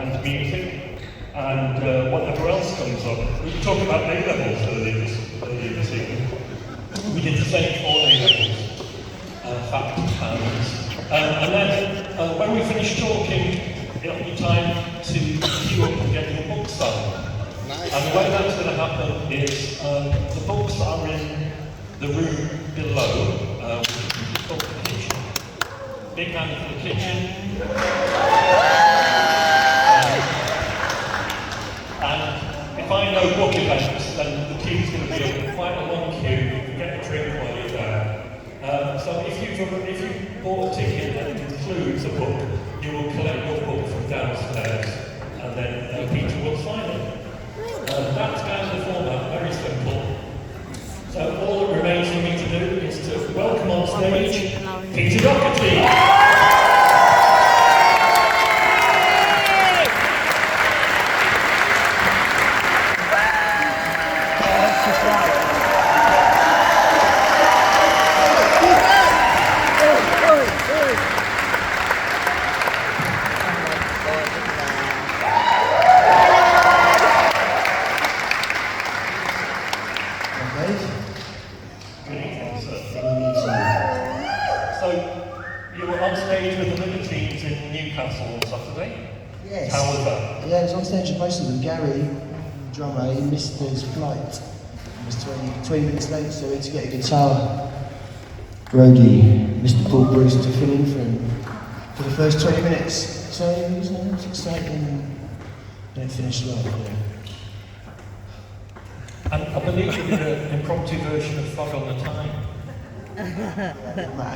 and music, and whatever else comes up. We talked about A-levels earlier this evening. We did the same for A-levels, fact and pounds. And then when we finish talking, it'll be time to queue up and get your book signed. Nice. And the way that's going to happen is the books are in the room below, which is called the kitchen. Big hand for the kitchen. And if I know book events, then the queue's going to be open, quite a long queue. You can get a drink while you're there. So if you bought a ticket that includes a book, you will collect your book from downstairs, and then Peter will sign it. That's kind of the format, very simple. So all that remains for me to do is to welcome on stage Peter Doherty. Yes. How was that? Yeah, I was on stage with most of them. Gary, drummer, he missed his flight. He was 20 minutes late, so we had to get a guitar roadie, Mr. Paul Bruce, to fill in for him for the first 20 minutes. So it was exciting, and it finished well. Yeah. And I believe you did an impromptu version of Fog on the Time. A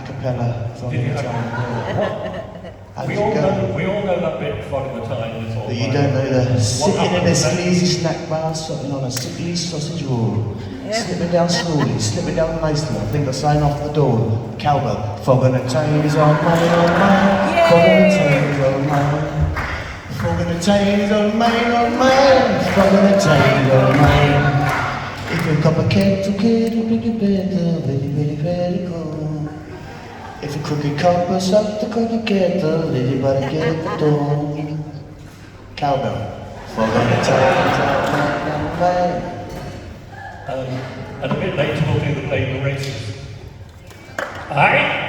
cappella, Fog on the Time. We all know that bit, Fog on the Time. But you don't know the sitting in a sleazy snack bar, sucking on a sickly sausage roll, slipping down slowly, slipping down nicely. I think the sign off the door, cowbell. Fog on the Time is on mine, on mine. Fog on the Time is on mine. Fog on the Time is on mine, on mine. Fog on the Time is on mine. If you cup a kettle, kettle, pick it better, very, very, very cold. If a crooked compass up the crooked kettle, anybody get the door. Cowbell. Fog on the Time. And a bit later we'll do the Labour races. Aye.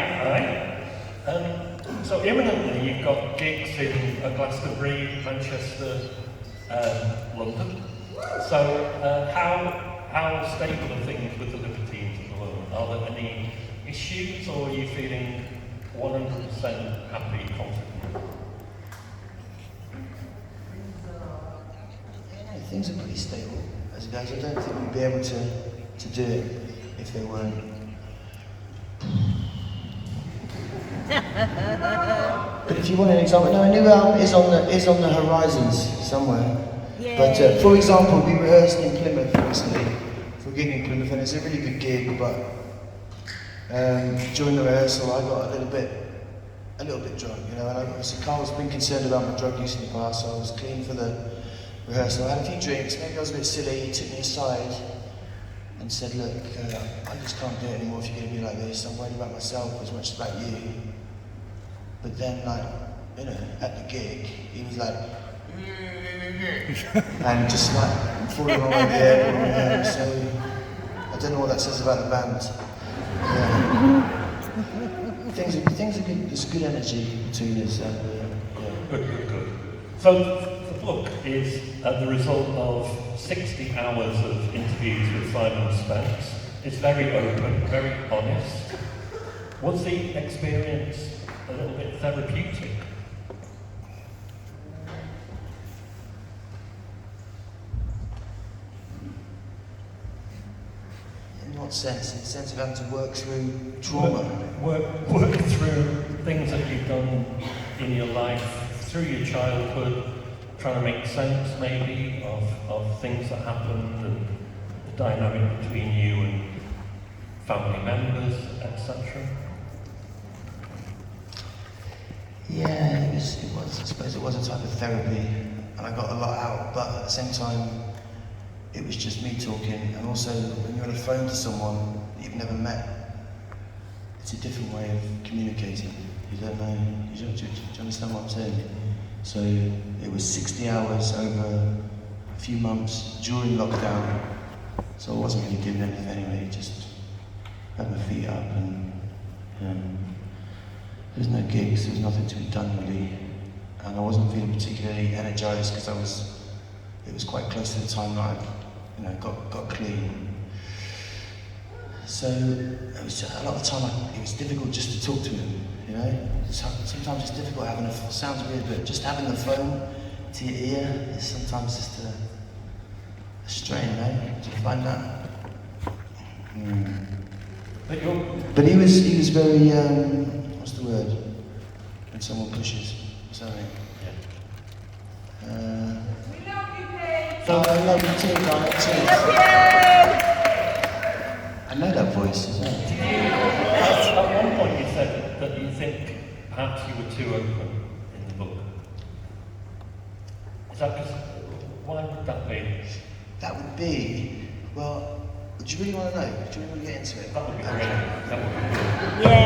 So imminently you've got gigs in Glastonbury, Manchester, London. So how stable are things with the Libertines at the moment? Are there any issues, or are you feeling 100% happy, confident? Yeah, things are pretty stable as it goes. I don't think we'd be able to do it if they weren't. But if you want an example, no, a new album is on the horizons somewhere. Yay. But for example, we rehearsed in Plymouth recently for a gig in Plymouth, and it's a really good gig. But during the rehearsal, I got a little bit drunk, you know. And obviously, Carl's been concerned about my drug use in the past, so I was clean for the rehearsal. I had a few drinks. Maybe I was a bit silly. He took me aside and said, "Look, I just can't do it anymore if you're going to be like this. I'm worried about myself as much as about you." But then, like, you know, at the gig, he was like, and just like falling all over the air. So I don't know what that says about the band. Yeah. Things are good. There's good energy between us. Good. So the book is the result of 60 hours of interviews with Simon Spence. It's very open, very honest. Was the experience a little bit therapeutic? In what sense? In the sense of having to work through trauma? Work through things that you've done in your life, through your childhood, trying to make sense maybe of things that happened and the dynamic between you and family members, etc. Yeah, it was. I suppose it was a type of therapy, and I got a lot out. But at the same time, it was just me talking. And also, when you're on the phone to someone that you've never met, it's a different way of communicating. You don't know. Do you understand what I'm saying? So it was 60 hours over a few months during lockdown. So I wasn't really doing anything anyway, just had my feet up and there was no gigs, there was nothing to be done really. And I wasn't feeling particularly energised because it was quite close to the time that I got clean. So it was a lot of the time it was difficult just to talk to him, you know. Sometimes it's difficult having sounds weird, but just having the phone to your ear is sometimes just a strain, eh? Do you find that? But he was very what's the word? When someone pushes something. We love you, Pete. Oh, I love you too, guys. Cheers. Love you. I know that voice as well. At one point you said that you think perhaps you were too open in the book. Is that because, why would that be? That would be, well, do you really want to know? Do you really want to get into it? That would be great. That would be good.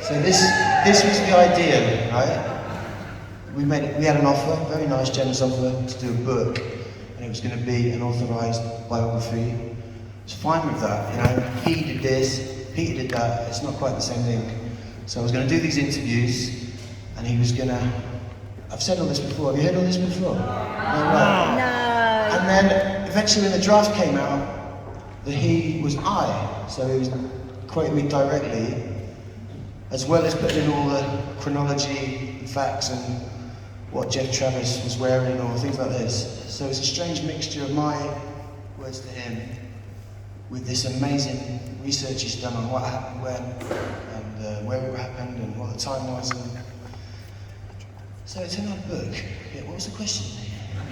So this was the idea, right? We had an offer, a very nice, generous offer, to do a book, and it was going to be an authorised biography. I was fine with that, you know. He did this, Peter did that. It's not quite the same thing. So I was going to do these interviews, and he was going to. I've said all this before. Have you heard all this before? No. No. And then eventually, when the draft came out, the he was I. So he was quoting me directly, as well as putting in all the chronology, and facts, and what Jeff Travis was wearing, or things like this. So it's a strange mixture of my words to him, with this amazing research he's done on what happened when, and where it happened, and what the time was. And so it's an odd book. Yeah, what was the question?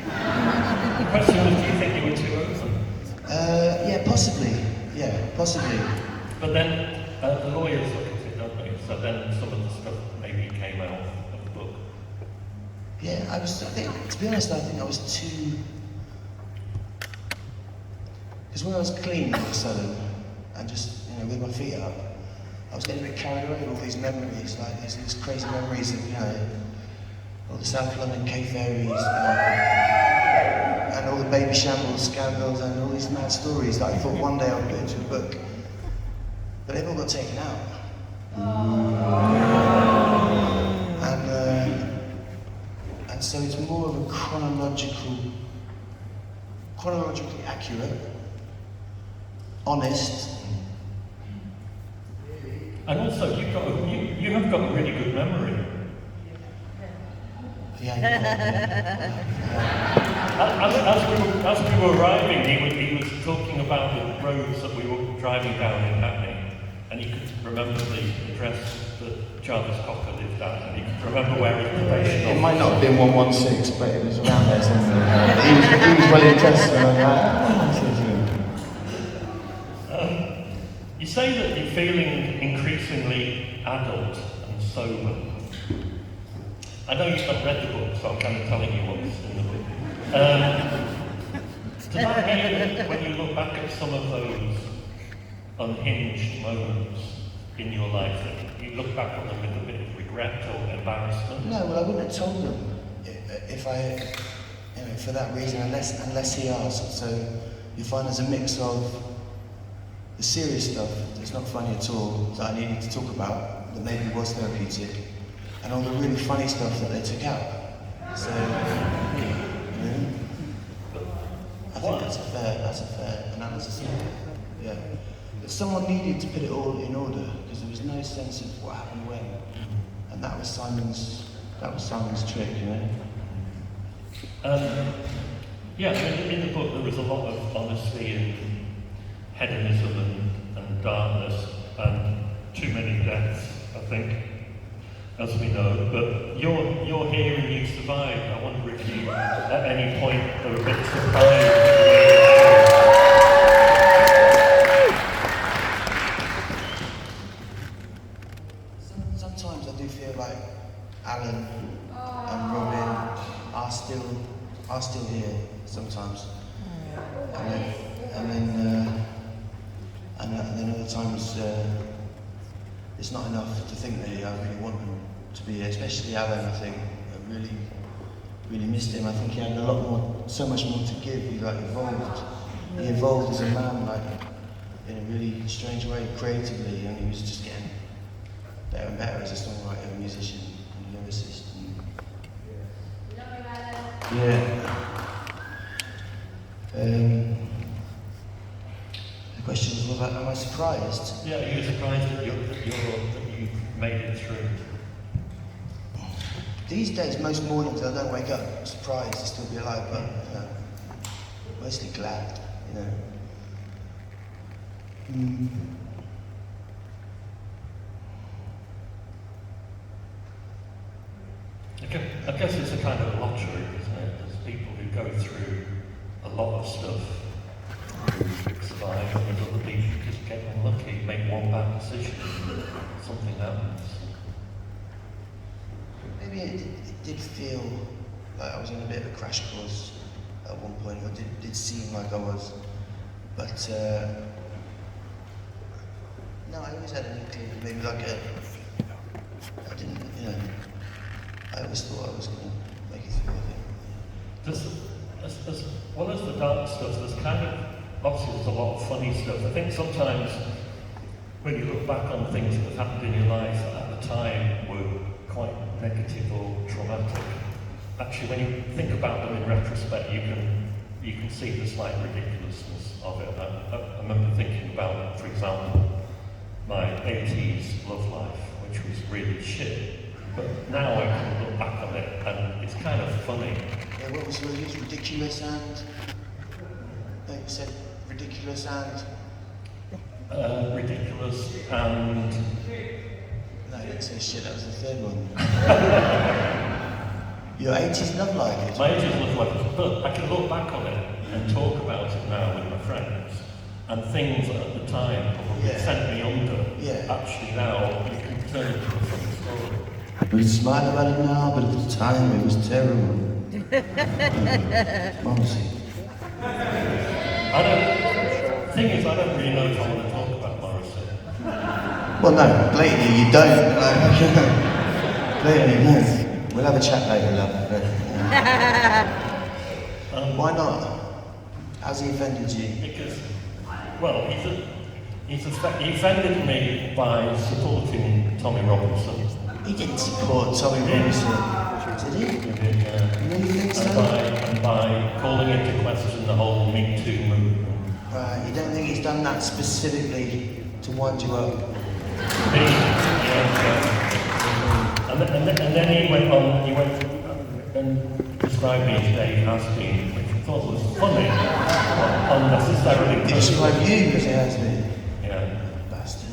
The question was, do you think you were too open? Yeah, possibly. Yeah, possibly. But then the lawyers look at it, don't they? So then some of the stuff maybe came out of the book. Yeah, I think, to be honest, I think I was too. Because when I was clean all of a sudden, and just, with my feet up, I was getting a bit carried away with all these memories, like these crazy memories of, all the South London K ferries, and all the baby shambles scandals, and all these mad stories that I thought one day I'd put into a book. But they've all got taken out. And so it's more of a chronologically accurate, honest. And also, you have got a really good memory. As we were arriving, he was talking about the roads that we were driving down in Hackney, and he could remember the address that Jarvis Cocker lived at, and he could remember where his probation It might not have been 116, but it was around there somewhere. He was well interested in that. You say that you're feeling increasingly adult and sober. I know you've not read the book, so I'm kind of telling you what's in the book. Does that mean when you look back at some of those unhinged moments in your life, that you look back on them with a bit of regret or embarrassment? No, well, I wouldn't have told him if I, for that reason, unless he asked. So you find there's a mix of the serious stuff that's not funny at all, that I needed to talk about, that maybe was therapeutic, and all the really funny stuff that they took out. So, I think that's a fair analysis. Yeah. But someone needed to put it all in order, because there was no sense of what happened when. And that was Simon's trick, Yeah, in the book there was a lot of honesty and hedonism and darkness, and too many deaths, I think, as we know. But you're here and you survived. I wonder if you, at any point, are a bit surprised. Sometimes I do feel like Alan and Robin are still here sometimes. and then other times it's not enough to think that I really want him to be here, especially Alan. I think I really missed him. I think he had a lot more, so much more to give. He evolved. He evolved as a man, in a really strange way, creatively, and he was just getting better and better as a songwriter, a musician, and a lyricist. The question was, am I surprised? Yeah, are you surprised that you've made it through? These days, most mornings I don't wake up surprised to still be alive, but mostly glad, I guess it's a kind of lottery, isn't it? There's people who go through a lot of stuff who survive, and there's other people who just get unlucky, make one bad decision, something happens. Maybe it did feel like I was in a bit of a crash course at one point, or did seem like I was, but no, I always had an inkling, maybe I didn't, I always thought I was going to make it through, I think. As well as the dark stuff, there's obviously there's a lot of funny stuff. I think sometimes when you look back on things that have happened in your life at the time were quite negative or traumatic. Actually, when you think about them in retrospect, you can see the slight ridiculousness of it. I remember thinking about, for example, my 80s love life, which was really shit. But now I can look back on it and it's kind of funny. Yeah, what was yours? Ridiculous and? You said ridiculous and? Ridiculous and... No, you didn't say shit, that was the third one. Your 80s love life? My 80s love life, but I can look back on it and talk about it now with my friends. And things that at the time probably sent me under, actually now you can turn it into a funny story. We smile about it now, but at the time it was terrible. Honestly. Thing is, I don't really know if I want to talk about Morrissey. Well, no, blatantly you don't. Blatantly, no. We'll have a chat later, love. Why not? How's he offended you? Because, well, he offended me by supporting Tommy Robinson. He didn't support Tommy Robinson, did he? He did, yeah. You really think so? And by calling into question the whole Me Too movement. Right, you don't think he's done that specifically to wind you up? And then he went and described me as Dave Hasbeen, which I thought was funny, unnecessarily. He described you as he has been? Yeah. Bastard.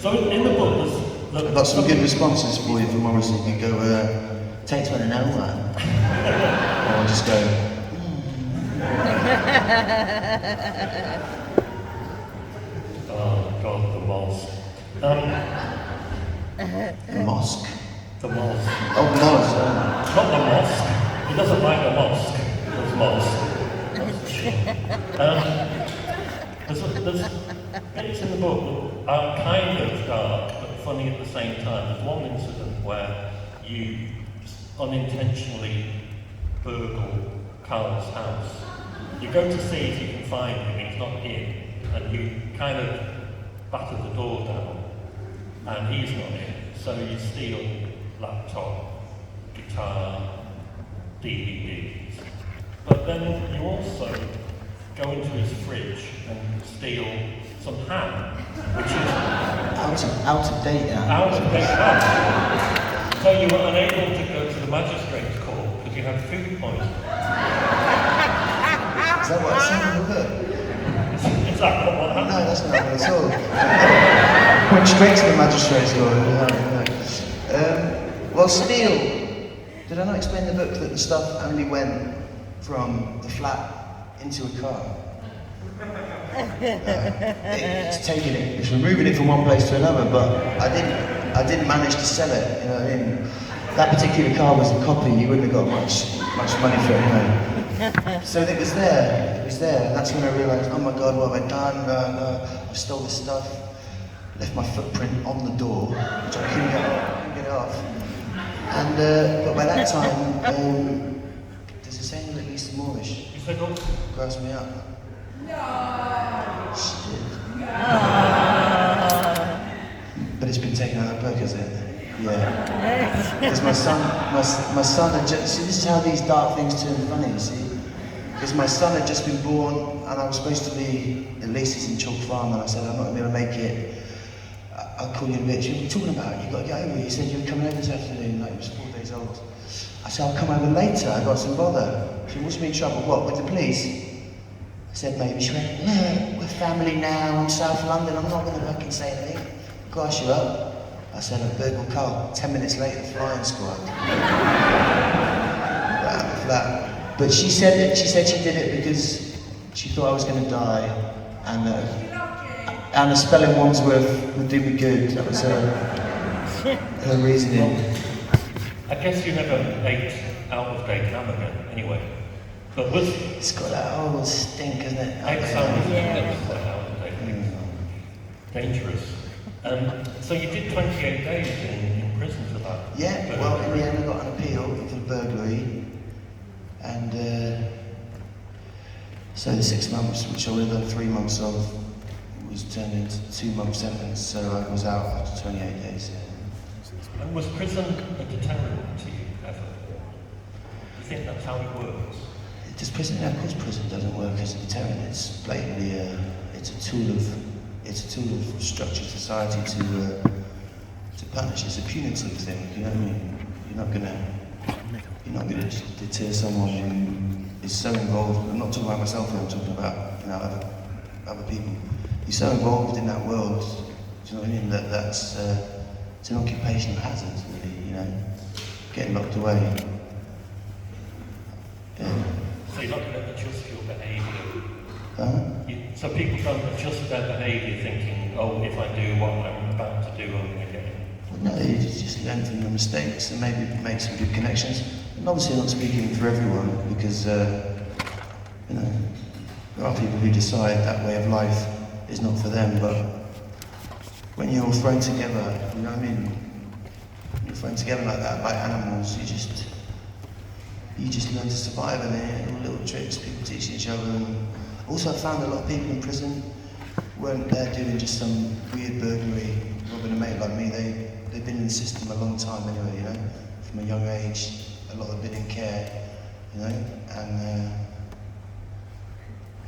So in the book, I've got some good responses for you from Morrissey. You can go, takes one an hour. Or just go, Oh God, the mosque. the mosque. The mosque. Oh, the mosque. Not the mosque. He doesn't like the mosque. There's mosque. There's bits in the book that are kind of dark but funny at the same time. There's one incident where you unintentionally burgle Carl's house. You go to see if you can find him, he's not in, and you kind of batter the door down, and he's not in. So you steal laptop, guitar, DVDs. But then you also go into his fridge and steal some ham, which is out of date now. Out of date ham. So you were unable to go to the magistrate's court because you had food poisoning. Is that what I said in the book? Is that what happened? No, that's not what at all. Went straight to the magistrate's court. Well, steal. Did I not explain in the book that the stuff only went from the flat into a car? It's taking it, it's removing it from one place to another, but I didn't manage to sell it, you know what I mean? That particular car was a copy, you wouldn't have got much money for it anyway. So it was there, and that's when I realised, oh my God, what have I done? I stole this stuff, left my footprint on the door, which I couldn't get off. And, but by that time, there's a saying that Lisa Moorish grasped me up. No! She did. But it's been taken out of the book, has it? Yeah. Because my son had just, see, this is how these dark things turn funny, you see? Because my son had just been born, and I was supposed to be at Lisa's in Chalk Farm, and I said, I'm not going to make it. I'll call you a bitch. What are you talking about? You've got to get over it. You said you were coming over this afternoon, like he was 4 days old. I said, I'll come over later, I got some bother. She said, what's me in trouble? What, with the police? I said, maybe. She went, no, we're family now, I'm South London, I'm not going to fucking say anything. Grass you up. I said, a burgle car. 10 minutes later, flying squad. Flat. But she said she did it because she thought I was going to die, and a spell in Wandsworth would do me good. That was her reasoning. I guess you never ate out of date hamburger anyway. But was It's got that old stink, isn't it? exile never quite out of date? Dangerous. So you did 28 days in prison for that? Yeah, well, in the end I got an appeal for the burglary, and so the 6 months, which I would have done 3 months of, was turned into a 2-month sentence, so I was out after 28 days. And was prison a deterrent to you, ever? Do you think that's how it works? Does prison? Of course, prison doesn't work as a deterrent. It's blatantly it's a tool of structured society to punish. It's a punitive thing. You know what I mean? You're not gonna deter someone who is so involved. I'm not talking about myself here. I'm talking about other people. You're so involved in that world. Do you know what I mean? That's it's an occupational hazard, really. You know, getting locked away. Yeah. So you're not going to adjust your behaviour? Huh? So people don't adjust their behaviour thinking, oh, if I do what I'm about to do, I'm going to get it. Well, no, you just learn from your mistakes and maybe make some good connections. And obviously I'm not speaking for everyone because, you know, there are people who decide that way of life is not for them, but when you're all thrown together, you know what I mean? You're thrown together like that, like animals, you just learn to survive, and then all little tricks people teach each other. And also I found a lot of people in prison weren't there doing just some weird burglary, robbing a mate like me. They've been in the system a long time anyway, you know, from a young age. A lot have been in care, you know, and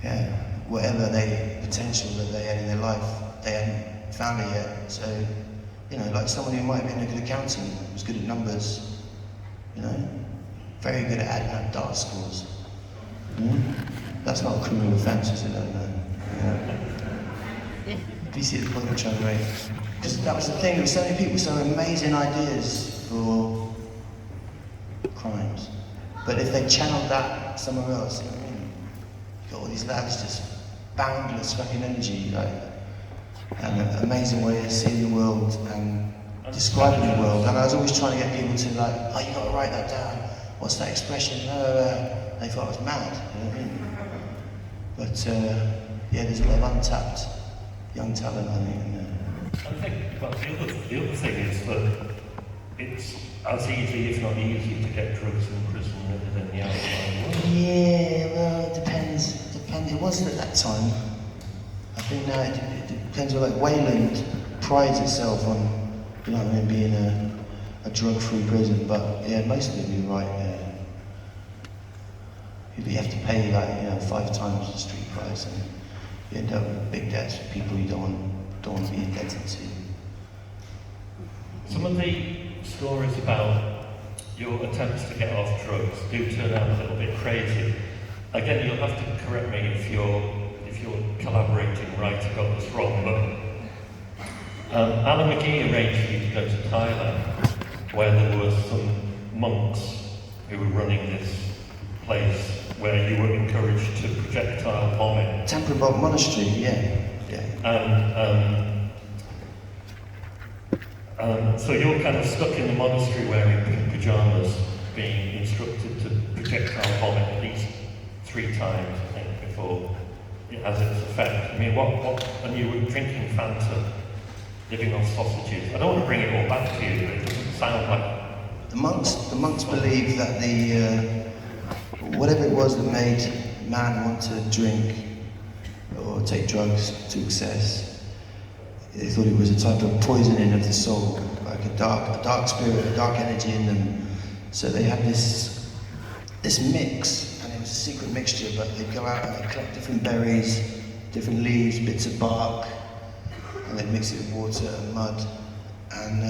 yeah, whatever potential that they had in their life, they hadn't found it yet. So, you know, like someone who might have been a good accountant, was good at numbers, you know, very good at adding up data scores. That's not a criminal offence, is it? No. Do you see the point I'm trying to make? Because that was the thing, there were so many people with so amazing ideas for crimes. But if they channeled that somewhere else, you know what I mean? You've got all these lads just boundless fucking energy, like, and an amazing way of seeing the world and describing the world. And I was always trying to get people to like, oh, you got to write that down. What's that expression? They thought I was mad, you know what I mean? But yeah, there's a lot of untapped young talent, I think. I think, well, the other thing is that it's as easy, if not easier, to get drugs in prison than the outside world. Yeah, well, it depends. It wasn't at that time. I think now it depends on, like, Wayland prides itself on, you know what I mean, being a drug-free prison, but yeah, most of it you're right, yeah. You have to pay, like, you know, 5 times the street price, and you end up with big debts for people you don't want to be indebted to. Some of the stories about your attempts to get off drugs do turn out a little bit crazy. Again, you'll have to correct me if you're collaborating right, I got this wrong, but Alan McGee arranged for you to go to Thailand, where there were some monks who were running this place where you were encouraged to projectile bomb it. Temple Monastery, yeah. And So you're kind of stuck in the monastery wearing pink pyjamas, being instructed to projectile vomit at least 3 times, I think, before it has its effect. I mean, and you were drinking Fanta, living on sausages. I don't want to bring it all back to you, but it doesn't sound like... The monks believed that whatever it was that made man want to drink or take drugs to excess, they thought it was a type of poisoning of the soul, like a dark spirit, a dark energy in them. So they had this mix, and it was a secret mixture, but they'd go out and they'd collect different berries, different leaves, bits of bark, and they'd mix it with water and mud, and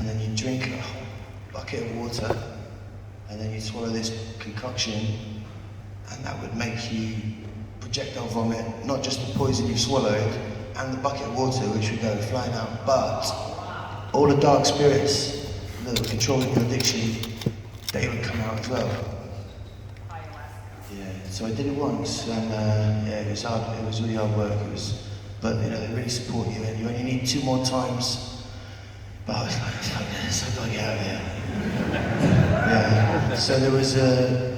then you'd drink a whole bucket of water, and then you'd swallow this concoction, and that would make you projectile vomit, not just the poison you swallowed, and the bucket of water which would go flying out, but all the dark spirits that were controlling your addiction, they would come out as well. Yeah, so I did it once, and yeah, it was hard. It was really hard work. But you know, they really support you, and you only need 2 more times. But I was like, fuck this, I've got to get out of here. Yeah. So there was a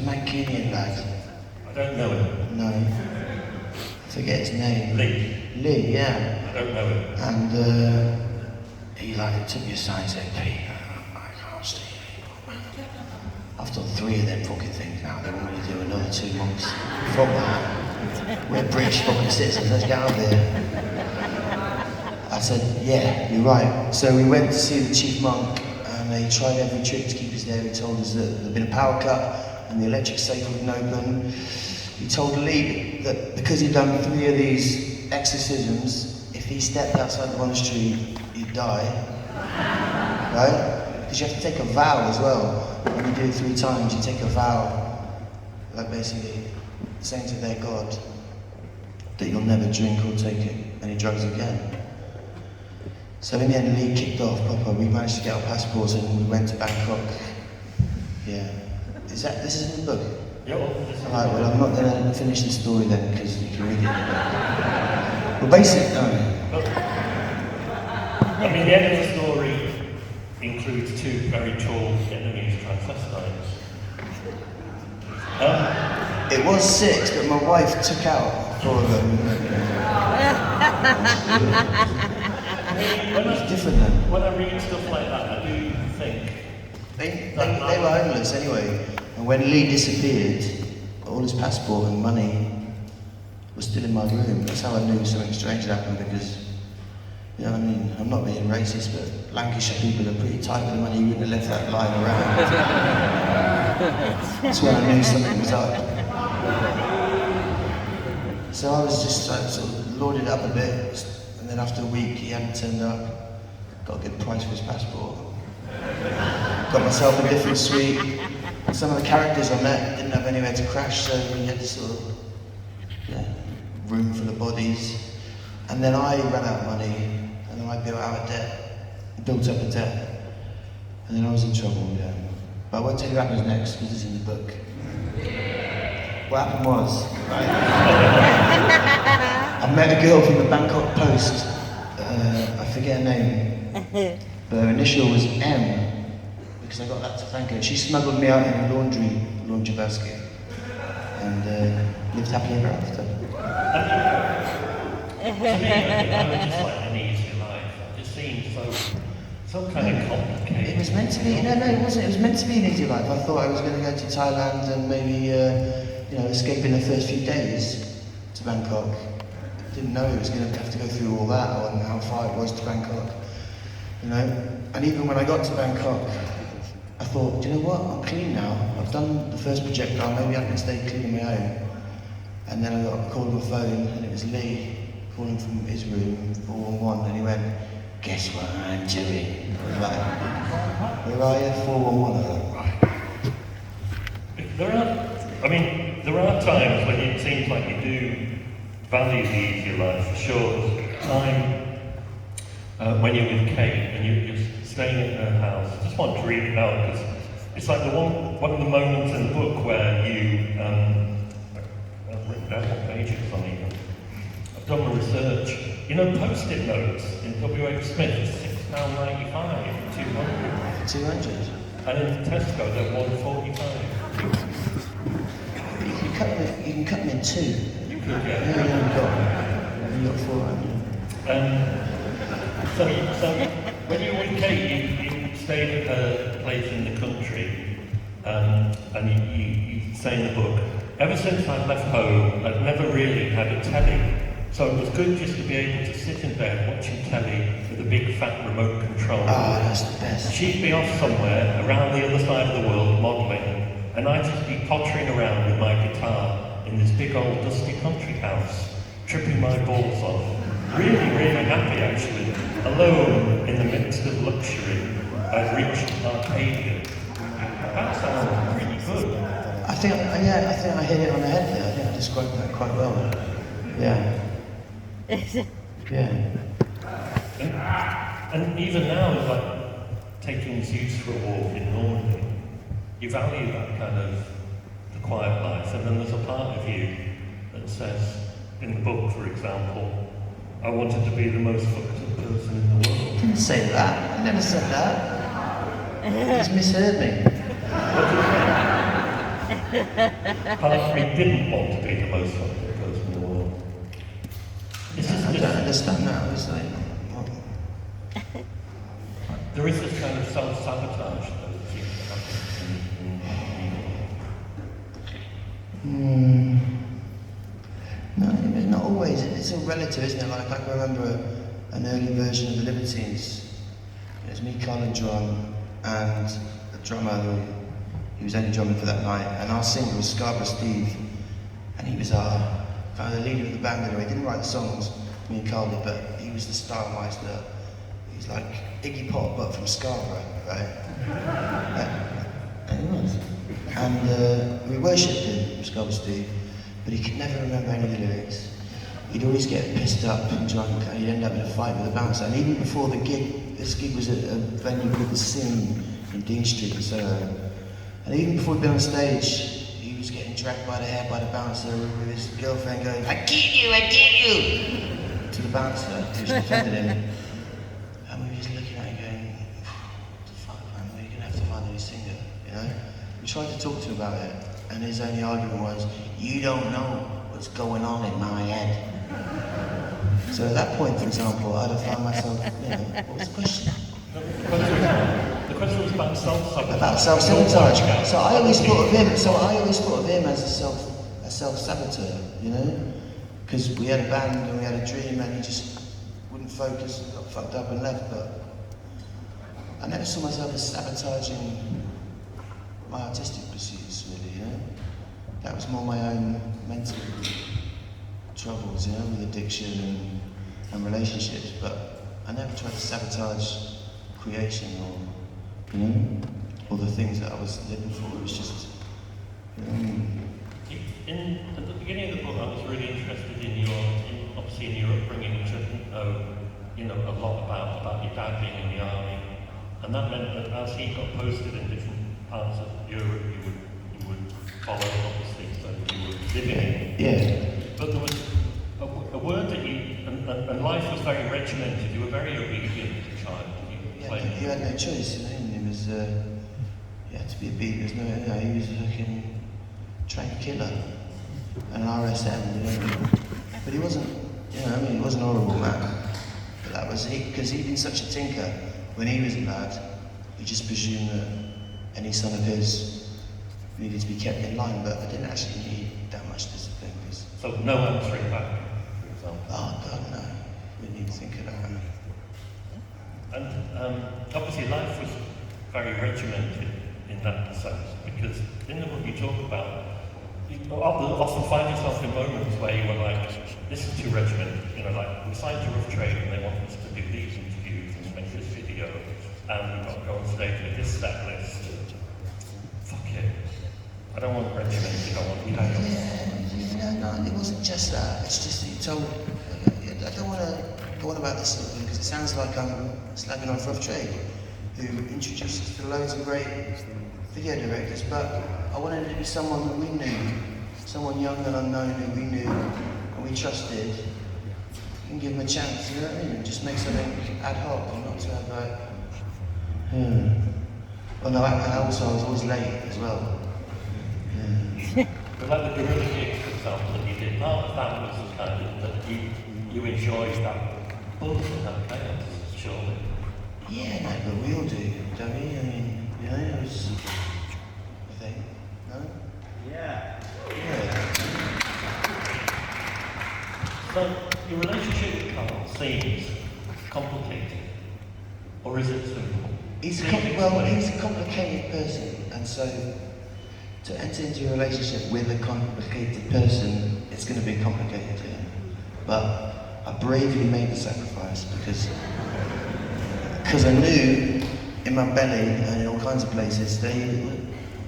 Mancunian lad. I don't know him. No, I forget his name. Lee, yeah. I don't know him. And he took me aside and said, "Pete, I can't stay here anymore, man. I've done 3 of them fucking things now. They want me to do another 2 months. Fuck that. We're British fucking citizens. Let's get out of here." I said, "Yeah, you're right." So we went to see the chief monk, and they tried every trick to keep us there. He told us that there'd been a power cut and the electric safe wouldn't open. He told Lee that because he'd done 3 of these exorcisms, if he stepped outside the monastery, he'd die. Right? Because you have to take a vow as well. When you do it 3 times, you take a vow, like basically saying to their God that you'll never drink or take any drugs again. So in the end, Lee kicked off proper. We managed to get our passports and we went to Bangkok. Yeah. This is in the book? Yeah, Alright, well, I'm not going to finish the story then, because you can read it in the book. Well, basically, I mean, the end of the story includes 2 very tall Vietnamese transvestites. it was 6, but my wife took out 4 of them. It's different then. When I read stuff like that, I do think... They were homeless anyway, and when Lee disappeared, all his passport and money was still in my room. That's how I knew something strange had happened, because, you know what I mean, I'm not being racist, but Lancashire people are pretty tight with the money. You wouldn't have left that lying around. That's when I knew something was up. So I was just sort of lorded up a bit, and then after a week he hadn't turned up. Got a good price for his passport. Got myself a different suite. Some of the characters I met didn't have anywhere to crash, so we had this sort of room full of bodies. And then I ran out of money, and then I built up a debt, and then I was in trouble, yeah. But I won't tell you what happens next, because it's in the book. What happened was, right, I met a girl from the Bangkok Post. I forget her name, but her initial was M, because I got that to thank her. She smuggled me out in a laundry basket, and lived happily ever after. To me, I would just like an easy life. It just seems so kind of complicated. It was meant to be, no, it wasn't. It was meant to be an easy life. I thought I was going to go to Thailand and maybe, escape in the first few days to Bangkok. Didn't know it was going to have to go through all that, or how far it was to Bangkok, you know. And even when I got to Bangkok, I thought, do you know what? I'm clean now. I've done the first projectile. Maybe I can stay clean on my own. And then I got a call on my phone, and it was Lee calling from his room, 411, and he went, "Guess what I'm doing?" I was like, "Where are you?" 411. I went, right. There are times when it seems like you do value the easier life, for sure. There's a time when you're with Kate and you're staying in her house. I just want to read it out, because it's like one of the moments in the book where you, I've written down what page it's on even. I've done my research. you know, post-it notes in W.H. Smith, £6.95, 200. 200. And in Tesco, they're £1.45. You can cut them in two. You could, Yeah, yeah. you got 400. So when you were with Kate, you stayed at a place in the country, and you say in the book, ever since I've left home, I've never really had a telly. So it was good just to be able to sit in bed watching telly with a big fat remote control. Oh, that's the best. She'd be off somewhere around the other side of the world modelling, and I'd just be pottering around with my guitar in this big old dusty country house, tripping my balls off. Really, really happy actually. Alone in the midst of luxury, I've reached Arcadia. That sounds pretty good. I think I hit it on the head there. I think I described that quite well. Yeah. Yeah. And even now, it's like taking Zeus for a walk in Normandy. You value that kind of the quiet life, and then there's a part of you that says, in the book, for example, I wanted to be the most fucked up person in the world. I didn't say that. I never said that. He's misheard me. Part of me didn't want to be the most fucked up person in the world. It's just I don't understand that. It's like, there is this kind of self-sabotage that seems to happen in No, it's not always. It's all relative, isn't it? Like I remember an early version of the Libertines. It was me, Colin drum, and the drummer he was only drumming for that night. And our singer was Scarborough Steve, and he was our kind of the leader of the band anyway. He didn't write the songs, me and Carly, but he was the style meister. He's like Iggy Pop, but from Scarborough, right? And he was. And we worshipped him, Scarborough Steve, but he could never remember any of the lyrics. He'd always get pissed up and drunk, and he'd end up in a fight with a bouncer. And even before the gig, this gig was at a venue called The Sin in Dean Street in Soho. And even before he'd been on stage, he was getting dragged by the hair by the bouncer with his girlfriend going, I get you! To the bouncer, who's defended him. And we were just looking at him going, what the fuck, man, we're gonna have to find a new singer, you know? We tried to talk to him about it, and his only argument was, you don't know what's going on in my head. So at that point, for example, I'd have found myself, you know, what was the question? The question was about self-sabotage. About self-sabotage. So I always thought of him as a self-saboteur, you know? Because we had a band and we had a dream and he just wouldn't focus, got fucked up and left, but I never saw myself as sabotaging my artistic pursuits, really, you know? That was more my own mental troubles, you know, with addiction and relationships, but I never tried to sabotage creation or, you know, or the things that I was living for. It was just, you know, At the beginning of the book, I was really interested in obviously in your upbringing, which I didn't know, you know, a lot about your dad being in the army, and that meant that as he got posted in different parts of Europe, you would follow, obviously, so you were living in. yeah. But there was a word that and life was very regimented. You were very obedient as a child. You had no choice, you know, and it was, you had to be obedient. There's no, you know, he was a fucking trained killer, an RSM, you know. But he wasn't, you know, I mean, he wasn't a horrible man. But that was it, because he'd been such a tinker when he was a lad, he just presumed that any son of his needed to be kept in line, but I didn't actually need that much discipline. So no answering back, for example. Oh God, no. We didn't even think of that. And obviously life was very regimented in that sense, because in the book you talk about, you often find yourself in moments where you were like, this is too regimented, you know, like we signed to Rough Trade and they want us to do these interviews and make this video, and we've got to go on stage with this set list. Fuck it. I don't want regimented, I want chaos. Yeah, no, it wasn't just that. It's just that you told. I don't want to go on about this sort of thing because it sounds like I'm slagging off Rough Trade, who introduced us to loads of great video directors, but I wanted it to be someone that we knew, someone young and unknown who we knew and we trusted, and give him a chance, you know what I mean? Just make something ad hoc, and not to have like, Oh no, and also I was always late as well. But like the gorilla gig, for example, that you did, part of that was the kind of that you enjoyed that buzz and that chaos, surely. Yeah, no, but we all do, don't we? I mean, you know, it was, I think, no? Yeah. So, your relationship with Carl seems complicated, or is it simple? He's a complicated person, and so to enter into a relationship with a complicated person, it's going to be complicated, yeah. But I bravely made the sacrifice because I knew in my belly and in all kinds of places there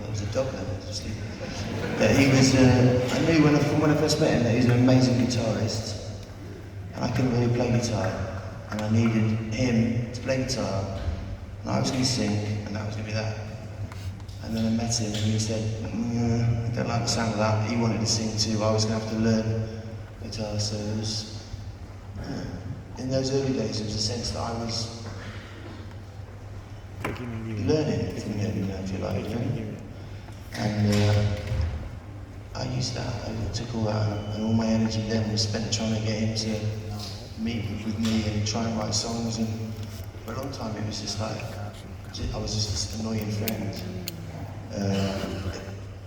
was a dog there asleep. That he was. I knew when I first met him that he was an amazing guitarist, and I couldn't really play guitar, and I needed him to play guitar, and I was going to sing, and that was going to be that. And then I met him, and he said, I don't like the sound of that. He wanted to sing too. I was going to have to learn guitar, so it was. In those early days, it was a sense that I was learning from him, if you like. And I used that. I took all that, and all my energy then was spent trying to get him to meet with me and try and write songs. And for a long time, it was just like I was just this annoying friend,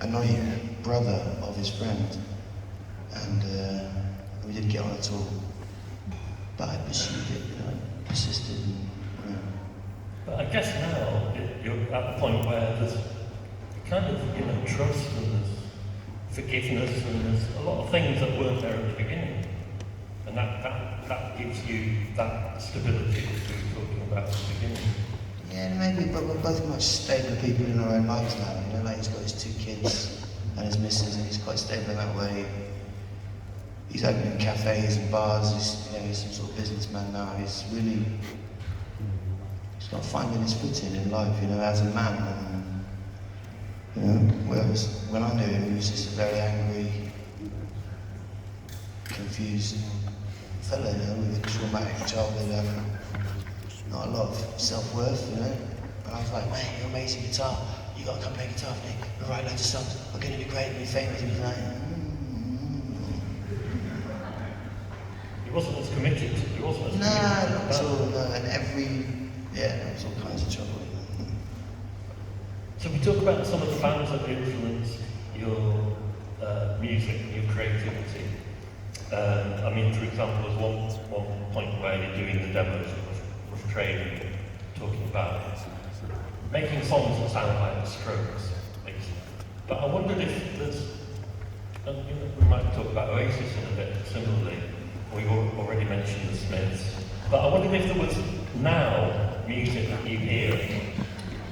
annoying brother of his friend, and we didn't get on at all. But I pursued it, you know, persisted. But I guess now you're at the point where there's kind of, trust and there's forgiveness and there's a lot of things that weren't there at the beginning. And that gives you that stability that we were talking about at the beginning. Yeah, maybe, but we're both much stabler people in our own lives now. You know, like he's got his 2 kids and his missus, and he's quite stable in that way. He's opening cafes and bars. He's some sort of businessman now. He's not finding his footing in life, as a man. And, whereas when I knew him, he was just a very angry, confused fellow, with a traumatic childhood, not a lot of self-worth, And I was like, man, you're amazing guitar. You got to come play guitar for me. We'll write loads of songs. We're going to be great. We'll be famous. And he was like, He wasn't as committed. He wasn't as Nah, committed. not at all. No, and there was all kinds of trouble. So we talk about some of the bands that influenced your music, your creativity. For example, there's one point where you're doing the demos of training, talking about making songs that sound like the Strokes. But I wondered if there's, we might talk about Oasis in a bit similarly. We've already mentioned the Smiths. But I wondered if there was now music that you hear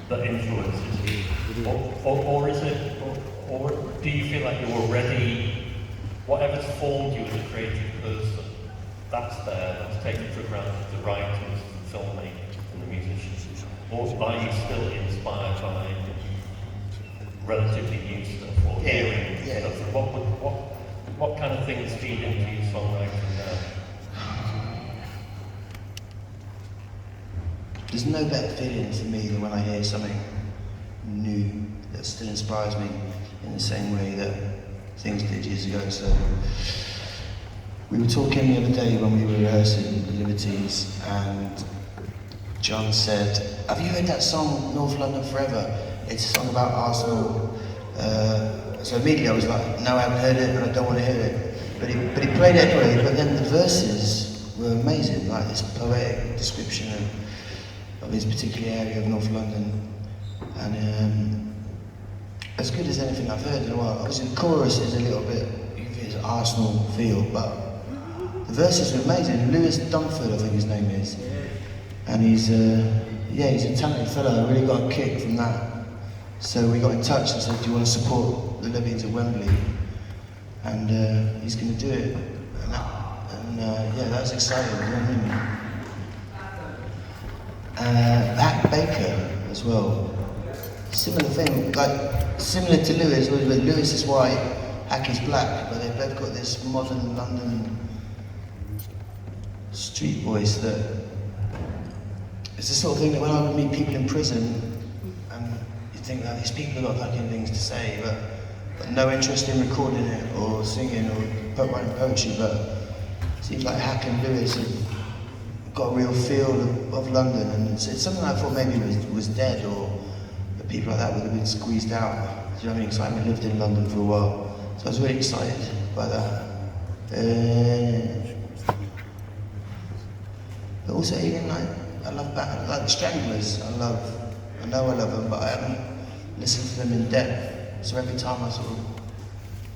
that influences you, or is it, or do you feel like you're already, whatever's formed you as a creative person, that's there, that's taken for granted, the writers, the filmmakers, and the musicians, or are you still inspired by relatively new stuff or hearing stuff? What kind of things feed into your songwriting now? There's no better feeling for me than when I hear something new that still inspires me in the same way that things did years ago. So we were talking the other day when we were rehearsing the Liberties, and John said, have you heard that song, North London Forever? It's a song about Arsenal. So immediately I was like, no, I haven't heard it and I don't want to hear it. But he played it anyway, but then the verses were amazing, like this poetic description of his particular area of North London. And as good as anything I've heard in a while. Obviously the chorus is a little bit, it's Arsenal feel, but the verses were amazing. Lewis Dunford, I think his name is. And he's a talented fellow. I really got a kick from that. So we got in touch and said, do you want to support the Libyans at Wembley? And he's going to do it. That was exciting. You know what I mean? Hack Baker as well. Similar thing, similar to Lewis. Lewis is white, Hack is black, but they've both got this modern London street voice that it's the sort of thing that when I would meet people in prison, and you think that these people have got fucking things to say, but no interest in recording it or singing or writing poetry, but it seems like Hack and Lewis have got a real feel of London, and it's something I thought maybe was dead, or that people like that would have been squeezed out. Do you know what I mean? Because I haven't lived in London for a while, so I was really excited by that. But also even like, I love like the Stranglers. I know I love them, but I haven't listened to them in depth. So every time I sort of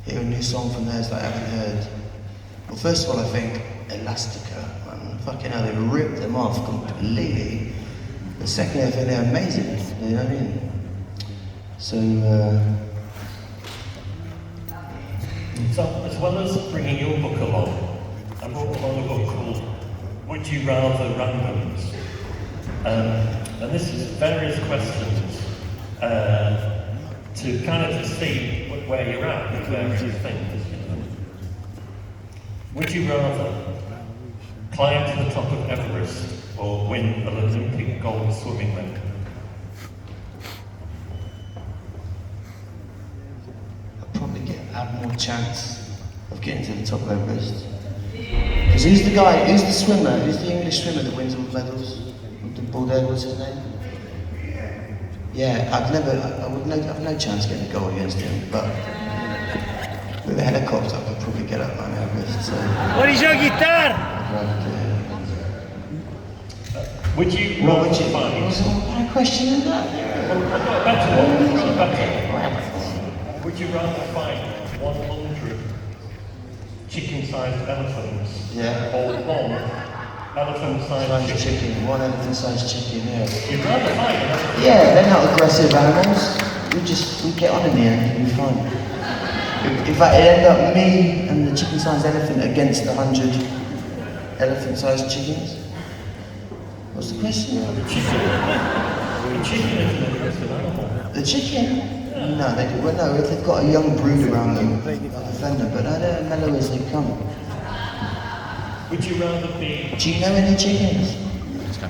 hear a new song from theirs that I haven't heard, well, first of all, I think Elastica, man, fucking hell, they ripped them off completely. But secondly, I think they're amazing. You know what I mean? So. So, as well as bringing your book along, I brought along a book called Would You Rather Randoms? And this is various questions to kind of see where you're at with various things. Would you rather climb to the top of Everest or win an Olympic gold swimming medal? Have more chance of getting to the top of Everest. Because who's the swimmer, who's the English swimmer that wins all the medals? The Bulldog, what's his name? Yeah, I would have no chance getting a goal against him, but with a helicopter I could probably get up Mount Everest, so... What is your guitar? Would you rather find... What kind of question is that? I've got a better one. Would you rather find 100 chicken-sized elephants, or one elephant-sized chicken? One elephant-sized chicken, yeah. You'd rather find an elephant? Yeah, they're not aggressive animals. We get on in the end, it'll be fine. In fact, it'd end up me and the chicken-sized elephant against 100 elephant-sized chickens. What's the question? The chicken. The chicken is an aggressive animal. The chicken? No, they do. Well, no, if they've got a young brood around them, they'll defend them, but they're mellow as they come. Would you rather be... Do you know any chickens?